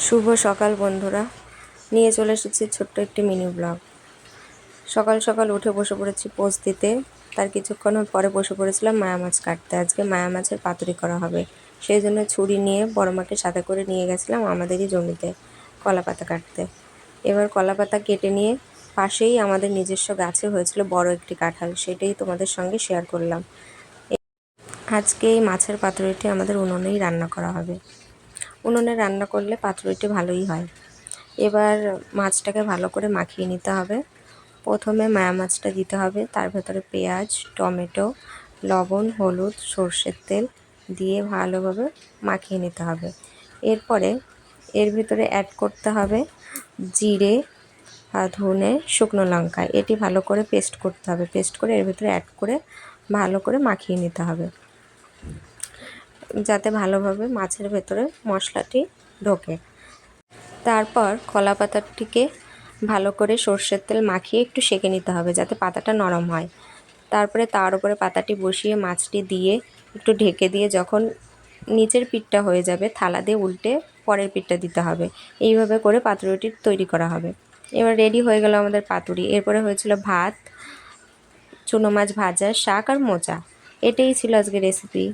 শুভ সকাল বন্ধুরা, নিয়ে চলে এসেছি ছোট্ট একটি মিনি ব্লগ। সকাল সকাল উঠে বসে পড়েছি পোস্ট দিতে। তার কিছুক্ষণ পরে বসে পড়েছিলাম মায়া মাছ কাটতে। আজকে মায়া মাছের পাতুরি করা হবে, সেই জন্য ছুরি নিয়ে বড় মাকে সাথে করে নিয়ে গেছিলাম আমাদেরই জমিতে কলা পাতা কাটতে। এবার কলা পাতা কেটে নিয়ে পাশেই আমাদের নিজস্ব গাছে হয়েছিল বড় একটি কাঁঠাল, সেটাই তোমাদের সঙ্গে শেয়ার করলাম। আজকে এই মাছের পাতুরিটি আমাদের উনুনেই রান্না করা হবে। উনুনে রান্না করলে পাতুরিটি ভালোই হয়। এবার মাছটাকে ভালো করে মাখিয়ে নিতে হবে। প্রথমে মায়া মাছটা দিতে হবে, তার ভেতরে পেঁয়াজ, টমেটো, লবণ, হলুদ, সর্ষের তেল দিয়ে ভালোভাবে মাখিয়ে নিতে হবে। এরপরে এর ভিতরে অ্যাড করতে হবে জিরে, ধনে, শুকনো লঙ্কা। এটি ভালো করে পেস্ট করতে হবে। পেস্ট করে এর ভিতরে অ্যাড করে ভালো করে মাখিয়ে নিতে হবে, যাতে ভালোভাবে মাছের ভেতরে মশলাটি ঢোকে। তারপর কলা পাতাটিকে ভালো করে সর্ষের তেল মাখিয়ে একটু সেঁকে নিতে হবে, যাতে পাতাটা নরম হয়। তারপরে তার উপরে পাতাটি বসিয়ে মাছটি দিয়ে একটু ঢেকে দিয়ে যখন নিচের পিঠটা হয়ে যাবে, থালা দিয়ে উল্টে পরের পিঠটা দিতে হবে। এইভাবে করে পাতুরিটি তৈরি করা হবে। এবার রেডি হয়ে গেল আমাদের পাতুরি। এরপরে হয়েছিল ভাত, চুনো মাছ ভাজা, শাক আর মোচা। এটাই ছিল আজকে রেসিপি।